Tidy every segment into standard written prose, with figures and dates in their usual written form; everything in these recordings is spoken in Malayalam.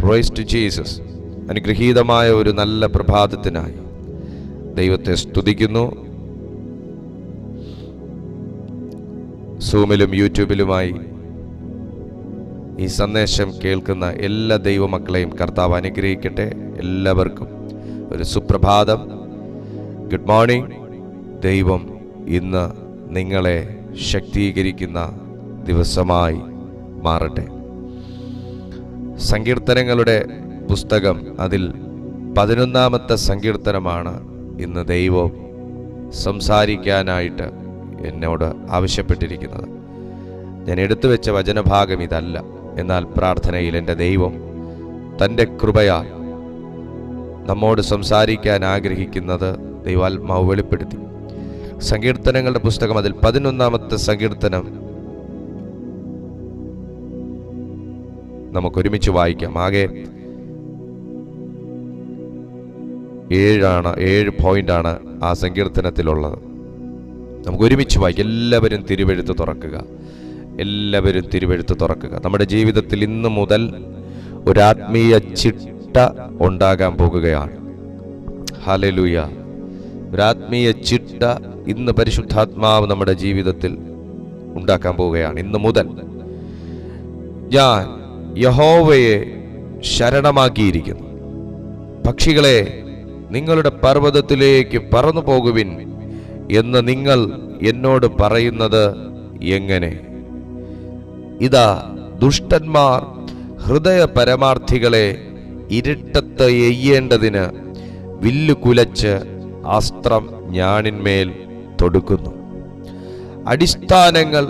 Price to Jesus. അനുഗ്രഹീതമായ ഒരു നല്ല പ്രഭാതത്തിനായി ദൈവത്തെ സ്തുതിക്കുന്നു. സൂമിലും യൂട്യൂബിലുമായി ഈ സന്ദേശം കേൾക്കുന്ന എല്ലാ ദൈവമക്കളെയും കർത്താവ് അനുഗ്രഹിക്കട്ടെ. എല്ലാവർക്കും ഒരു സുപ്രഭാതം. Good morning. ദൈവം ഇന്ന് നിങ്ങളെ ശക്തീകരിക്കുന്ന ദിവസമായി മാറട്ടെ. സങ്കീർത്തനങ്ങളുടെ പുസ്തകം, അതിൽ 11-ാമത്തെ സങ്കീർത്തനമാണ് ഇന്ന് ദൈവം സംസാരിക്കാനായിട്ട് എന്നോട് ആവശ്യപ്പെട്ടിരിക്കുന്നത്. ഞാൻ എടുത്തു വെച്ച വചനഭാഗം ഇതല്ല. എന്നാൽ പ്രാർത്ഥനയിൽ എൻ്റെ ദൈവം തൻ്റെ കൃപയാൽ നമ്മോട് സംസാരിക്കാൻ ആഗ്രഹിക്കുന്നത് ദൈവാത്മാവ് വെളിപ്പെടുത്തി. സങ്കീർത്തനങ്ങളുടെ പുസ്തകം, അതിൽ 11-ാമത്തെ സങ്കീർത്തനം നമുക്കൊരുമിച്ച് വായിക്കാം. ആകെ 7 പോയിന്റാണ് ആ സങ്കീർത്തനത്തിലുള്ളത്. നമുക്കൊരുമിച്ച് വായിക്കാം. എല്ലാവരും തിരുവെഴുത്ത് തുറക്കുക. നമ്മുടെ ജീവിതത്തിൽ ഇന്ന് മുതൽ ഒരു ആത്മീയ ചിട്ട ഉണ്ടാകാൻ പോകുകയാണ്. ഹല്ലേലൂയ. ഒരു ആത്മീയ ചിട്ട ഇന്ന് പരിശുദ്ധാത്മാവ് നമ്മുടെ ജീവിതത്തിൽ ഉണ്ടാക്കാൻ പോവുകയാണ്. ഇന്ന് മുതൽ ഞാൻ യഹോവയെ ശരണമാക്കിയിരിക്കുന്നു. പക്ഷികളെ, നിങ്ങളുടെ പർവ്വതത്തിലേക്ക് പറന്നു പോകുവിൻ എന്ന് നിങ്ങൾ എന്നോട് പറയുന്നത് എങ്ങനെ? ഇതാ, ദുഷ്ടന്മാർ ഹൃദയ പരമാർത്ഥികളെ ഇരുട്ടത്ത് എയ്യേണ്ടതിന് വില്ലു കുലച്ച് അസ്ത്രം ഞാണിന്മേൽ തൊടുക്കുന്നു. അടിസ്ഥാനങ്ങൾ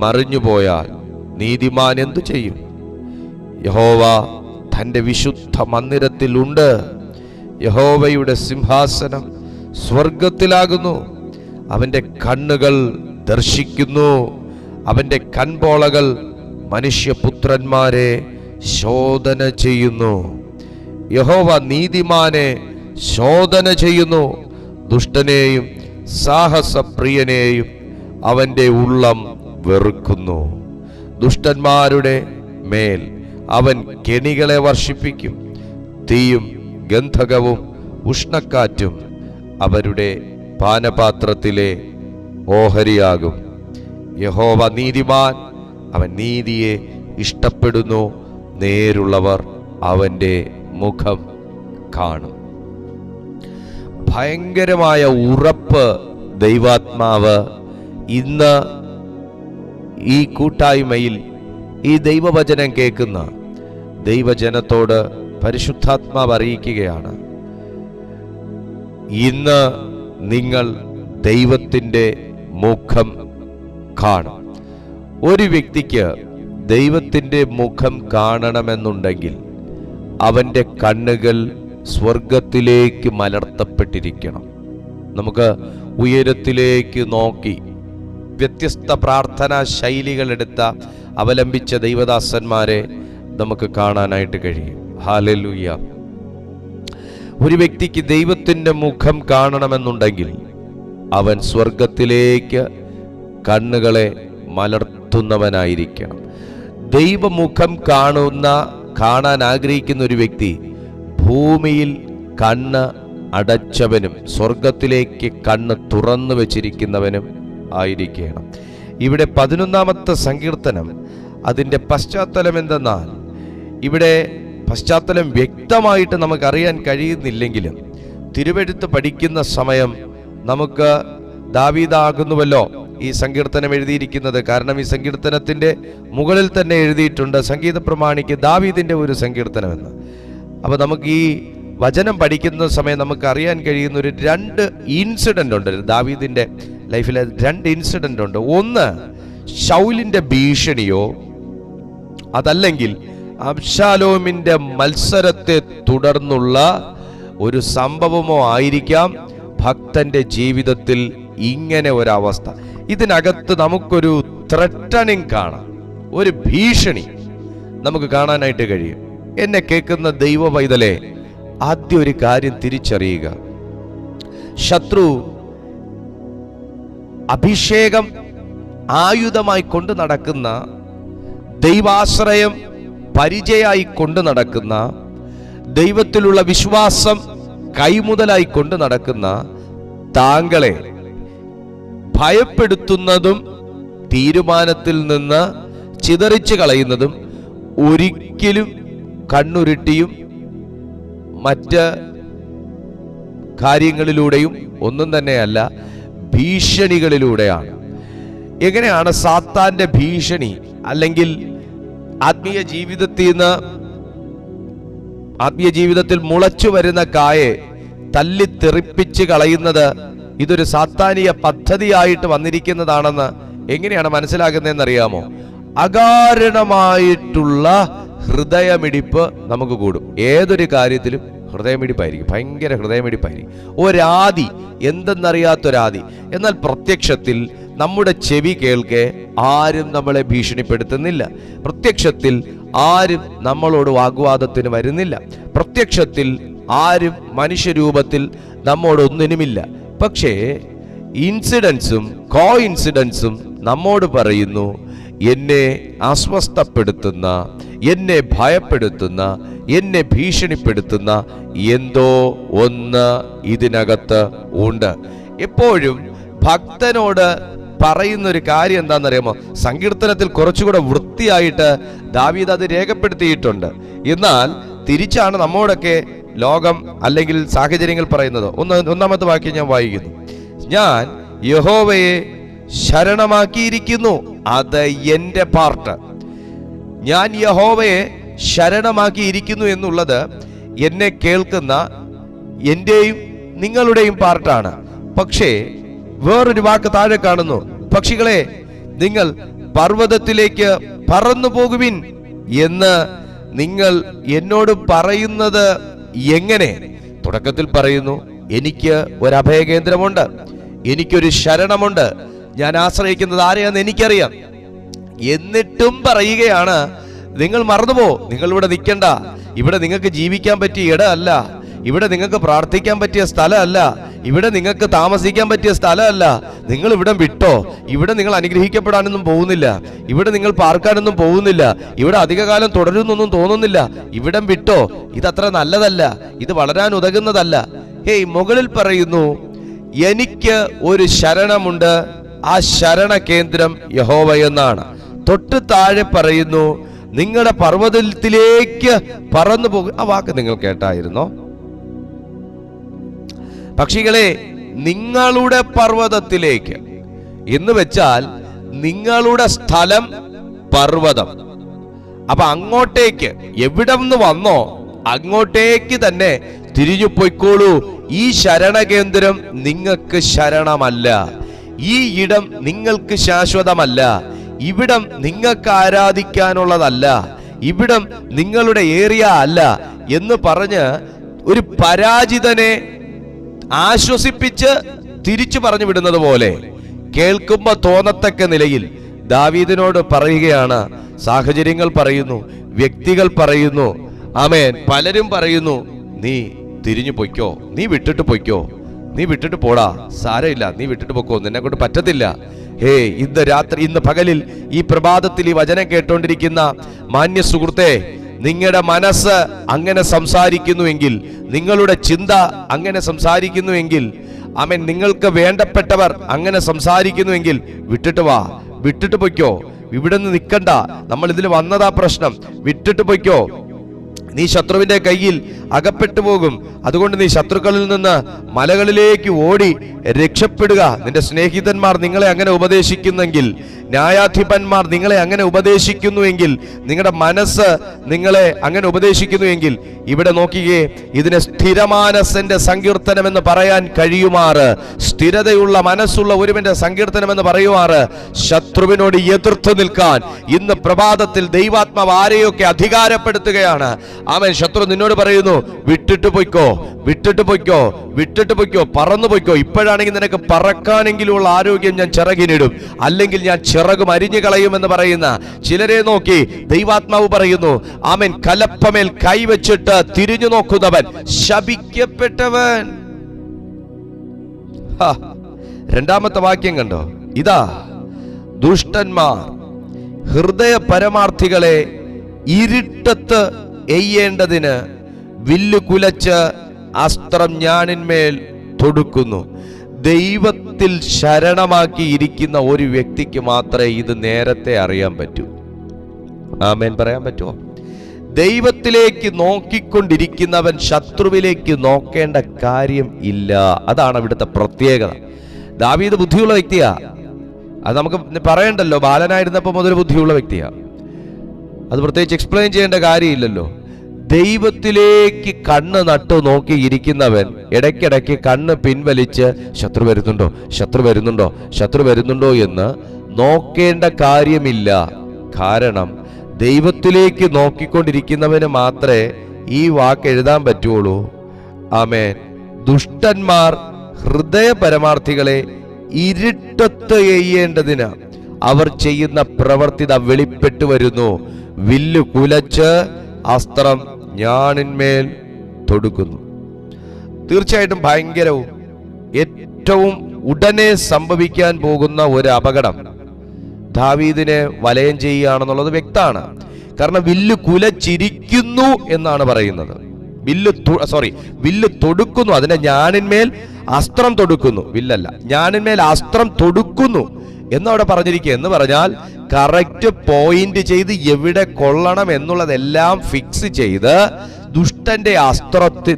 മറിഞ്ഞുപോയാൽ നീതിമാൻ എന്തു ചെയ്യും? യഹോവ തൻ്റെ വിശുദ്ധ മന്ദിരത്തിലുണ്ട്. യഹോവയുടെ സിംഹാസനം സ്വർഗത്തിലാകുന്നു. അവൻ്റെ കണ്ണുകൾ ദർശിക്കുന്നു. അവൻ്റെ കൺപോളകൾ മനുഷ്യപുത്രന്മാരെ ശോധന ചെയ്യുന്നു. യഹോവ നീതിമാനെ ശോധന ചെയ്യുന്നു. ദുഷ്ടനെയും സാഹസപ്രിയനെയും അവൻ്റെ ഉള്ളം വെറുക്കുന്നു. ദുഷ്ടന്മാരുടെ മേൽ അവൻ കെണികളെ വർഷിപ്പിക്കും. തീയും ഗന്ധകവും ഉഷ്ണക്കാറ്റും അവരുടെ പാനപാത്രത്തിലെ ഓഹരിയാകും. യഹോവ നീതിമാൻ, അവൻ നീതിയെ ഇഷ്ടപ്പെടുന്നു. നേരുള്ളവർ അവൻ്റെ മുഖം കാണും. ഭയങ്കരമായ ഉറപ്പ് ദൈവാത്മാവ് ഇന്ന് ഈ കൂട്ടായ്മയിൽ ഈ ദൈവവചനം കേൾക്കുന്ന ദൈവജനത്തോട് പരിശുദ്ധാത്മാവ് അറിയിക്കുകയാണ്. ഇന്ന് നിങ്ങൾ ദൈവത്തിൻ്റെ മുഖം കാണും. ഒരു വ്യക്തിക്ക് ദൈവത്തിൻ്റെ മുഖം കാണണമെന്നുണ്ടെങ്കിൽ അവൻ്റെ കണ്ണുകൾ സ്വർഗത്തിലേക്ക് മലർത്തപ്പെട്ടിരിക്കണം. നമുക്ക് ഉയരത്തിലേക്ക് നോക്കി വ്യത്യസ്ത പ്രാർത്ഥനാ ശൈലികളെടുത്ത അവലംബിച്ച ദൈവദാസന്മാരെ നമുക്ക് കാണാനായിട്ട് കഴിയും. ഹല്ലേലൂയ. ഒരു വ്യക്തിക്ക് ദൈവത്തിൻ്റെ മുഖം കാണണമെന്നുണ്ടെങ്കിൽ അവൻ സ്വർഗത്തിലേക്ക് കണ്ണുകളെ മലർത്തുന്നവനായിരിക്കണം. ദൈവമുഖം കാണാൻ ആഗ്രഹിക്കുന്ന ഒരു വ്യക്തി ഭൂമിയിൽ കണ്ണ് അടച്ചവനും സ്വർഗത്തിലേക്ക് കണ്ണ് തുറന്നു വെച്ചിരിക്കുന്നവനും ആയിരിക്കണം. ഇവിടെ 11-ാമത്തെ സങ്കീർത്തനം, അതിൻ്റെ പശ്ചാത്തലം എന്തെന്നാൽ, ഇവിടെ പശ്ചാത്തലം വ്യക്തമായിട്ട് നമുക്കറിയാൻ കഴിയുന്നില്ലെങ്കിലും തിരുവെഴുത്ത് പഠിക്കുന്ന സമയം നമുക്ക് ദാവീദാകുന്നുവല്ലോ ഈ സങ്കീർത്തനം എഴുതിയിരിക്കുന്നത്. കാരണം ഈ സങ്കീർത്തനത്തിൻ്റെ മുകളിൽ തന്നെ എഴുതിയിട്ടുണ്ട് സംഗീത പ്രമാണിക്ക് ദാവീദിൻ്റെ ഒരു സങ്കീർത്തനമെന്ന്. അപ്പോൾ നമുക്ക് ഈ വചനം പഠിക്കുന്ന സമയം നമുക്ക് അറിയാൻ കഴിയുന്ന ഒരു 2 ഇൻസിഡൻ്റ് ഉണ്ട് ദാവീദിൻ്റെ ലൈഫിൽ. 2 ഇൻസിഡൻ്റ് ഉണ്ട്. ഒന്ന്, ശൗലിൻ്റെ ഭീഷണിയോ അതല്ലെങ്കിൽ അബ്ശാലോമിൻ്റെ മത്സരത്തെ തുടർന്നുള്ള ഒരു സംഭവമോ ആയിരിക്കാം ഭക്തന്റെ ജീവിതത്തിൽ ഇങ്ങനെ ഒരവസ്ഥ. ഇതിനകത്ത് നമുക്കൊരു ത്രട്ടണിങ് കാണാം, ഒരു ഭീഷണി നമുക്ക് കാണാനായിട്ട് കഴിയും. എന്നെ കേൾക്കുന്ന ദൈവ പൈതലേ, ആദ്യം ഒരു കാര്യം തിരിച്ചറിയുക. ശത്രു അഭിഷേകം ആയുധമായി കൊണ്ടു നടക്കുന്ന, ദൈവാശ്രയം പരിചയമായി കൊണ്ടു നടക്കുന്ന ദൈവത്തിലുള്ള വിശ്വാസം കൈമുതലായി കൊണ്ട് നടക്കുന്ന താങ്കളെ ഭയപ്പെടുത്തുന്നതും തീരുമാനത്തിൽ നിന്ന് ചിതറിച്ചു കളയുന്നതും ഒരിക്കലും കണ്ണുരുട്ടിയും മറ്റ് കാര്യങ്ങളിലൂടെയും ഒന്നും തന്നെയല്ല, ഭീഷണികളിലൂടെയാണ്. എങ്ങനെയാണ് സാത്താന്റെ ഭീഷണി അല്ലെങ്കിൽ ആത്മീയ ജീവിതത്തിൽ മുളച്ചു വരുന്ന കായെ തല്ലിത്തെറിപ്പിച്ച് കളയുന്നത്? ഇതൊരു സാത്താനിക പദ്ധതിയായിട്ട് വന്നിരിക്കുന്നതാണെന്ന് എങ്ങനെയാണ് മനസ്സിലാകുന്നതെന്നറിയാമോ? അകാരണമായിട്ടുള്ള ഹൃദയമിടിപ്പ് നമുക്ക് കൂടും. ഏതൊരു കാര്യത്തിലും ഹൃദയമിടിപ്പായിരിക്കും, ഭയങ്കര ഹൃദയമിടിപ്പായിരിക്കും. ഒരാദി, എന്തെന്നറിയാത്തൊരാദി. എന്നാൽ പ്രത്യക്ഷത്തിൽ നമ്മുടെ ചെവി കേൾക്കെ ആരും നമ്മളെ ഭീഷണിപ്പെടുത്തുന്നില്ല. പ്രത്യക്ഷത്തിൽ ആരും നമ്മളോട് വാഗ്വാദത്തിന് വരുന്നില്ല. പ്രത്യക്ഷത്തിൽ ആരും മനുഷ്യരൂപത്തിൽ നമ്മോടൊന്നിനുമില്ല. പക്ഷേ ഇൻസിഡൻസും കോഇൻസിഡൻസും നമ്മോട് പറയുന്നു, എന്നെ അസ്വസ്ഥപ്പെടുത്തുന്ന, എന്നെ ഭയപ്പെടുത്തുന്ന, എന്നെ ഭീഷണിപ്പെടുത്തുന്ന എന്തോ ഒന്ന് ഇതിനകത്ത് ഉണ്ട്. എപ്പോഴും ഭക്തനോട് പറയുന്നൊരു കാര്യം എന്താണെന്നറിയാമോ? സങ്കീർത്തനത്തിൽ കുറച്ചുകൂടെ വൃത്തിയായിട്ട് ദാവീദ് അത് രേഖപ്പെടുത്തിയിട്ടുണ്ട്. എന്നാൽ തിരിച്ചാണ് നമ്മോടൊക്കെ ലോകം അല്ലെങ്കിൽ സാഹചര്യങ്ങൾ പറയുന്നത്. ഒന്നാമത്തെ വാക്യം ഞാൻ വായിക്കുന്നു. ഞാൻ യഹോവയെ ശരണമാക്കിയിരിക്കുന്നു, അത് എൻ്റെ പാർട്ട്. ഞാൻ യഹോവയെ ശരണമാക്കിയിരിക്കുന്നു എന്നുള്ളത് എന്നെ കേൾക്കുന്ന എൻ്റെയും നിങ്ങളുടെയും പാർട്ടാണ്. പക്ഷേ വേറൊരു വാക്ക് താഴെ കാണുന്നു, പക്ഷികളെ നിങ്ങൾ പർവ്വതത്തിലേക്ക് പറന്നു പോകുവിൻ എന്ന് നിങ്ങൾ എന്നോട് പറയുന്നത് എങ്ങനെ? തുടക്കത്തിൽ പറയുന്നു, എനിക്ക് ഒരു അഭയകേന്ദ്രമുണ്ട്, എനിക്കൊരു ശരണമുണ്ട്, ഞാൻ ആശ്രയിക്കുന്നത് ആരെയാന്ന് എനിക്കറിയാം. എന്നിട്ടും പറയുകയാണ്, നിങ്ങൾ മറന്നുപോ, നിങ്ങൾ ഇവിടെ നിൽക്കണ്ട, ഇവിടെ നിങ്ങൾക്ക് ജീവിക്കാൻ പറ്റിയ ഇടമല്ല, ഇവിടെ നിങ്ങൾക്ക് പ്രാർത്ഥിക്കാൻ പറ്റിയ സ്ഥലമല്ല, ഇവിടെ നിങ്ങൾക്ക് താമസിക്കാൻ പറ്റിയ സ്ഥലമല്ല, നിങ്ങൾ ഇവിടം വിട്ടോ, ഇവിടെ നിങ്ങൾ അനുഗ്രഹിക്കപ്പെടാനൊന്നും പോകുന്നില്ല, ഇവിടെ നിങ്ങൾ പാർക്കാനൊന്നും പോകുന്നില്ല, ഇവിടെ അധികകാലം തുടരുന്നൊന്നും തോന്നുന്നില്ല, ഇവിടം വിട്ടോ, ഇതത്ര നല്ലതല്ല, ഇത് വളരാൻ ഉതകുന്നതല്ല. ഹേയ്, മുകളിൽ പറയുന്നു എനിക്ക് ഒരു ശരണമുണ്ട്, ആ ശരണ കേന്ദ്രം യഹോവ എന്നാണ്. തൊട്ട് താഴെ പറയുന്നു നിങ്ങളുടെ പർവ്വതത്തിലേക്ക് പറന്നു പോകും. ആ വാക്ക് നിങ്ങൾ കേട്ടായിരുന്നോ? പക്ഷികളെ നിങ്ങളുടെ പർവ്വതത്തിലേക്ക് എന്ന് വെച്ചാൽ നിങ്ങളുടെ സ്ഥലം പർവ്വതം. അപ്പൊ അങ്ങോട്ടേക്ക് എവിടെ നിന്ന് വന്നോ അങ്ങോട്ടേക്ക് തന്നെ തിരിഞ്ഞു പോയിക്കോളൂ. ഈ ശരണകേന്ദ്രം നിങ്ങൾക്ക് ശരണമല്ല, ഈ ഇടം നിങ്ങൾക്ക് ശാശ്വതമല്ല, ഇവിടം നിങ്ങൾക്ക് ആരാധിക്കാനുള്ളതല്ല, ഇവിടം നിങ്ങളുടെ ഏരിയ അല്ല എന്ന് പറഞ്ഞ് ഒരു പരാജിതനെ ആശ്വസിപ്പിച്ച് തിരിച്ചു പറഞ്ഞു വിടുന്നത് പോലെ കേൾക്കുമ്പോ തോന്നത്തക്ക നിലയിൽ ദാവീദിനോട് പറയുകയാണ്. സാഹചര്യങ്ങൾ പറയുന്നു, വ്യക്തികൾ പറയുന്നു, ആമേൻ, പലരും പറയുന്നു, നീ തിരിഞ്ഞു പൊയ്ക്കോ, നീ വിട്ടിട്ട് പൊയ്ക്കോ, നീ വിട്ടിട്ട് പോടാ, സാരമില്ല, നീ വിട്ടിട്ട് പൊക്കോ, നിന്നെ കൊണ്ട് പറ്റത്തില്ല. ഹേ, ഇന്ന് രാത്രി, ഇന്ന് പകലിൽ, ഈ പ്രഭാതത്തിൽ ഈ വചനം കേട്ടോണ്ടിരിക്കുന്ന മാന്യ സുഹൃത്തെ, നിങ്ങളുടെ മനസ്സ് അങ്ങനെ സംസാരിക്കുന്നുവെങ്കിൽ, നിങ്ങളുടെ ചിന്ത അങ്ങനെ സംസാരിക്കുന്നുവെങ്കിൽ, ആമേൻ, നിങ്ങൾക്ക് വേണ്ടപ്പെട്ടവർ അങ്ങനെ സംസാരിക്കുന്നുവെങ്കിൽ വിട്ടിട്ട് വാ, വിട്ടിട്ട് പൊയ്ക്കോ, ഇവിടെ നിന്ന് നിൽക്കണ്ട, നമ്മൾ ഇതിൽ വന്നതാ പ്രശ്നം, വിട്ടിട്ട് പൊയ്ക്കോ. നീ ശത്രുവിന്റെ കയ്യിൽ അകപ്പെട്ടു പോകും. അതുകൊണ്ട് നീ ശത്രുക്കളിൽ നിന്ന് മലകളിലേക്ക് ഓടി രക്ഷപ്പെടുക. നിന്റെ സ്നേഹിതന്മാർ നിങ്ങളെ അങ്ങനെ ഉപദേശിക്കുന്നെങ്കിൽ, ന്യായാധിപന്മാർ നിങ്ങളെ അങ്ങനെ ഉപദേശിക്കുന്നുവെങ്കിൽ, നിങ്ങളുടെ മനസ്സ് നിങ്ങളെ അങ്ങനെ ഉപദേശിക്കുന്നുവെങ്കിൽ, ഇവിടെ നോക്കിയേ, ഇതിനെ സ്ഥിരമാനസന്റെ സങ്കീർത്തനം എന്ന് പറയാൻ കഴിയുമാറ്, സ്ഥിരതയുള്ള മനസ്സുള്ള ഒരുവന്റെ സങ്കീർത്തനം എന്ന് പറയുമാറ്, ശത്രുവിനോട് എതിർത്ത് നിൽക്കാൻ ഇന്ന് പ്രഭാതത്തിൽ ദൈവാത്മാവ് ആരെയൊക്കെ അധികാരപ്പെടുത്തുകയാണ്. ആമേൻ. ശത്രു നിന്നോട് പറയുന്നു, വിട്ടിട്ട് പൊയ്ക്കോ, വിട്ടിട്ട് പൊയ്ക്കോ, വിട്ടിട്ട് പൊയ്ക്കോ, പറന്നു പൊയ്ക്കോ. ഇപ്പോഴാണെങ്കിൽ നിനക്ക് പറക്കാനെങ്കിലുള്ള ആരോഗ്യം ഞാൻ ചിറകിനിടും, അല്ലെങ്കിൽ ഞാൻ ചിറകും അരിഞ്ഞു കളയുമെന്ന് പറയുന്ന ചിലരെ നോക്കി ദൈവാത്മാവ് പറയുന്നു, ആമേൻ, കലപ്പമേൽ കൈവച്ചിട്ട് തിരിഞ്ഞു നോക്കുന്നവൻ ശപിക്കപ്പെട്ടവൻ. രണ്ടാമത്തെ വാക്യം കണ്ടോ? ഇതാ ദുഷ്ടന്മാർ ഹൃദയ പരമാർത്ഥികളെ ഇരുട്ടത്ത് എയ്യേണ്ടതിന് വില്ല് കുലച്ച് അസ്ത്രം ഞാണിന്മേൽ തൊടുക്കുന്നു. ദൈവത്തിൽ ശരണമാക്കിയിരിക്കുന്ന ഒരു വ്യക്തിക്ക് മാത്രമേ ഇത് നേരത്തെ അറിയാൻ പറ്റൂ. ആമേൻ പറയാൻ പറ്റുമോ? ദൈവത്തിലേക്ക് നോക്കിക്കൊണ്ടിരിക്കുന്നവൻ ശത്രുവിലേക്ക് നോക്കേണ്ട കാര്യം ഇല്ല. അതാണ് ഇവിടുത്തെ പ്രത്യേകത. ദാവീദ് ബുദ്ധിയുള്ള വ്യക്തിയാ, അത് നമുക്ക് പറയണ്ടല്ലോ. ബാലനായിരുന്നപ്പോൾ മുതൽ ബുദ്ധിയുള്ള വ്യക്തിയാ, അത് പ്രത്യേകിച്ച് എക്സ്പ്ലെയിൻ ചെയ്യേണ്ട കാര്യമില്ലല്ലോ. ദൈവത്തിലേക്ക് കണ്ണ് നട്ടു നോക്കിയിരിക്കുന്നവൻ ഇടയ്ക്കിടയ്ക്ക് കണ്ണ് പിൻവലിച്ച് ശത്രു വരുന്നുണ്ടോ, ശത്രു വരുന്നുണ്ടോ, ശത്രു വരുന്നുണ്ടോ എന്ന് നോക്കേണ്ട കാര്യമില്ല. കാരണം ദൈവത്തിലേക്ക് നോക്കിക്കൊണ്ടിരിക്കുന്നവന് മാത്രമേ ഈ വാക്ക് എഴുതാൻ പറ്റുള്ളൂ. ആമേൻ. ദുഷ്ടന്മാർ ഹൃദയ പരമാർത്ഥികളെ ഇരുട്ടത്ത് എയ്യേണ്ടതിന് അവർ ചെയ്യുന്ന പ്രവർത്തിത വെളിപ്പെട്ടു വരുന്നു. വില്ല് കുലച്ച് അസ്ത്രം ഞാണിന്മേൽ തൊടുക്കുന്നു. തീർച്ചയായിട്ടും ഭയങ്കരവും ഏറ്റവും ഉടനെ സംഭവിക്കാൻ പോകുന്ന ഒരു അപകടം ദാവീദിനെ വലയം ചെയ്യുകയാണെന്നുള്ളത് വ്യക്തമാണ്. കാരണം വില്ല് കുലച്ചിരിക്കുന്നു എന്നാണ് പറയുന്നത്. വില്ല് തൊടുക്കുന്നു, അതിന്റെ ഞാണിന്മേൽ അസ്ത്രം തൊടുക്കുന്നു. വില്ലല്ല, ഞാണിന്മേൽ അസ്ത്രം തൊടുക്കുന്നു എന്നവിടെ പറഞ്ഞിരിക്കുക. എന്ന് പറഞ്ഞാൽ കറക്റ്റ് പോയിന്റ് ചെയ്ത് എവിടെ കൊള്ളണം എന്നുള്ളതെല്ലാം ഫിക്സ് ചെയ്ത്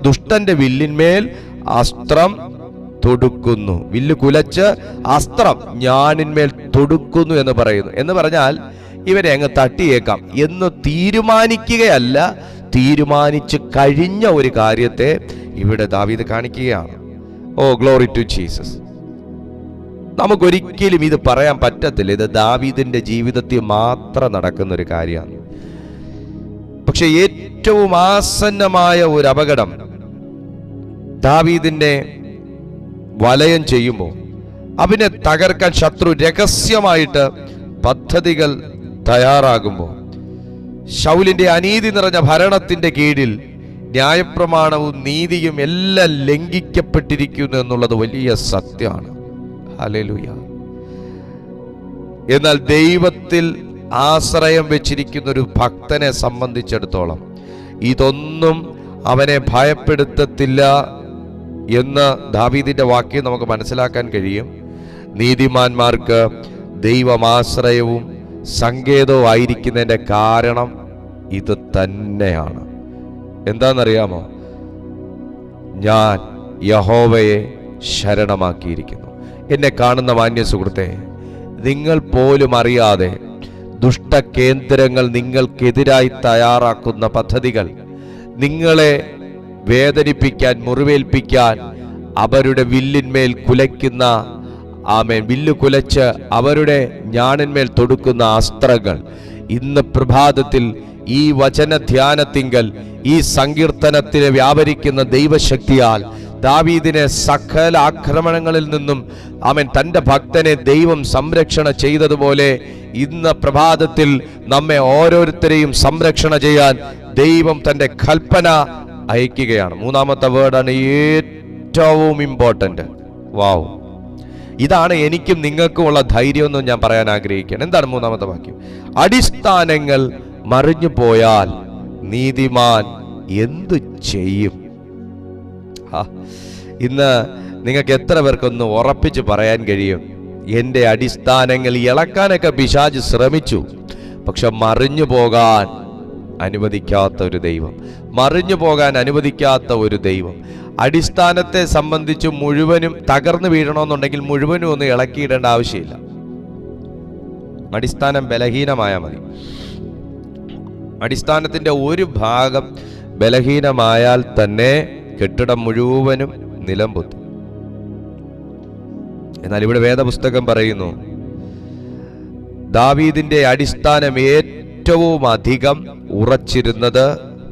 ദുഷ്ടന്റെ വില്ലിന്മേൽ അസ്ത്രം തൊടുക്കുന്നു. വില്ല് കുലച്ച് അസ്ത്രം ഞാണിന്മേൽ തൊടുക്കുന്നു എന്ന് പറയുന്നു. എന്ന് പറഞ്ഞാൽ ഇവരെ അങ്ങ് തട്ടിയേക്കാം എന്ന് തീരുമാനിക്കുകയല്ല, തീരുമാനിച്ച് കഴിഞ്ഞ ഒരു കാര്യത്തെ ഇവിടെ ദാവീദ് കാണിക്കുകയാണ്. Oh glory to Jesus. നമുക്കൊരിക്കലും ഇത് പറയാൻ പറ്റത്തില്ല, ഇത് ദാവീദിന്റെ ജീവിതത്തിൽ മാത്രം നടക്കുന്ന ഒരു കാര്യമാണ്. പക്ഷെ ഏറ്റവും ആസന്നമായ ഒരു അപകടം ദാവീദിനെ വലയം ചെയ്യുമ്പോൾ അവനെ തകർക്കാൻ ശത്രു രഹസ്യമായിട്ട് പദ്ധതികൾ തയ്യാറാകുമ്പോൾ, ശൗലിന്റെ അനീതി നിറഞ്ഞ ഭരണത്തിന്റെ കീഴിൽ ന്യായപ്രമാണവും നീതിയും എല്ലാം ലംഘിക്കപ്പെട്ടിരിക്കുന്നു എന്നുള്ളത് വലിയ സത്യമാണ്. ഹല്ലേലൂയ. എന്നാൽ ദൈവത്തിൽ ആശ്രയം വെച്ചിരിക്കുന്ന ഒരു ഭക്തനെ സംബന്ധിച്ചിടത്തോളം ഇതൊന്നും അവനെ ഭയപ്പെടുത്തത്തില്ല എന്ന് ദാവീദിന്റെ വാക്യം നമുക്ക് മനസ്സിലാക്കാൻ കഴിയും. നീതിമാന്മാർക്ക് ദൈവമാശ്രയവും സങ്കേതവും ആയിരിക്കുന്നതിന്റെ കാരണം ഇത് തന്നെയാണ്. എന്താണെന്നറിയാമോ? ഞാൻ യഹോവയെ ശരണമാക്കിയിരിക്കുന്നു. എന്നെ കാണുന്ന മാന്യ സുഹൃത്തെ, നിങ്ങൾ പോലും അറിയാതെ ദുഷ്ടകേന്ദ്രങ്ങൾ നിങ്ങൾക്കെതിരായി തയ്യാറാക്കുന്ന പദ്ധതികൾ, നിങ്ങളെ വേദനിപ്പിക്കാൻ, മുറിവേൽപ്പിക്കാൻ അവരുടെ വില്ലിന്മേൽ കുലയ്ക്കുന്ന വില്ല് കുലച്ച് അവരുടെ ഞാണിന്മേൽ തൊടുക്കുന്ന അസ്ത്രങ്ങൾ ഇന്ന് പ്രഭാതത്തിൽ ഈ വചനധ്യാനത്തിങ്കൽ ഈ സങ്കീർത്തനത്തിന് വ്യാപരിക്കുന്ന ദൈവശക്തിയാൽ ദാവീദിനെ സകല ആക്രമണങ്ങളിൽ നിന്നും തന്റെ ഭക്തനെ ദൈവം സംരക്ഷണ ചെയ്തതുപോലെ ഇന്ന് പ്രഭാതത്തിൽ നമ്മെ ഓരോരുത്തരെയും സംരക്ഷണ ചെയ്യാൻ ദൈവം തന്റെ കൽപ്പന അയക്കുകയാണ്. മൂന്നാമത്തെ വേർഡാണ് ഏറ്റവും ഇമ്പോർട്ടന്റ്. വാവ്, ഇതാണ് എനിക്കും നിങ്ങൾക്കും ഉള്ള ധൈര്യം എന്ന് ഞാൻ പറയാൻ ആഗ്രഹിക്കുകയാണ്. എന്താണ് മൂന്നാമത്തെ വാക്യം? അടിസ്ഥാനങ്ങൾ മറിഞ്ഞു പോയാൽ നീതിമാൻ എന്തു ചെയ്യും? ഇന്ന് നിങ്ങൾക്ക് എത്ര പേർക്കൊന്ന് ഉറപ്പിച്ച് പറയാൻ കഴിയും, എൻ്റെ അടിസ്ഥാനങ്ങൾ ഇളക്കാനൊക്കെ പിശാച് ശ്രമിച്ചു, പക്ഷെ മറിഞ്ഞു പോകാൻ അനുവദിക്കാത്ത ഒരു ദൈവം, മറിഞ്ഞു പോകാൻ അനുവദിക്കാത്ത ഒരു ദൈവം. അടിസ്ഥാനത്തെ സംബന്ധിച്ച് മുഴുവനും തകർന്നു വീഴണമെന്നുണ്ടെങ്കിൽ മുഴുവനും ഒന്നും ഇളക്കിയിടേണ്ട ആവശ്യമില്ല. അടിസ്ഥാനം ബലഹീനമായാൽ മതി. അടിസ്ഥാനത്തിന്റെ ഒരു ഭാഗം ബലഹീനമായാൽ തന്നെ കെട്ടിടം മുഴുവനും നിലംപൊത്തും. എന്നാൽ ഇവിടെ വേദപുസ്തകം പറയുന്നു, ദാവീദിന്റെ അടിസ്ഥാനം ഏറ്റവും അധികം ഉറച്ചിരുന്നത്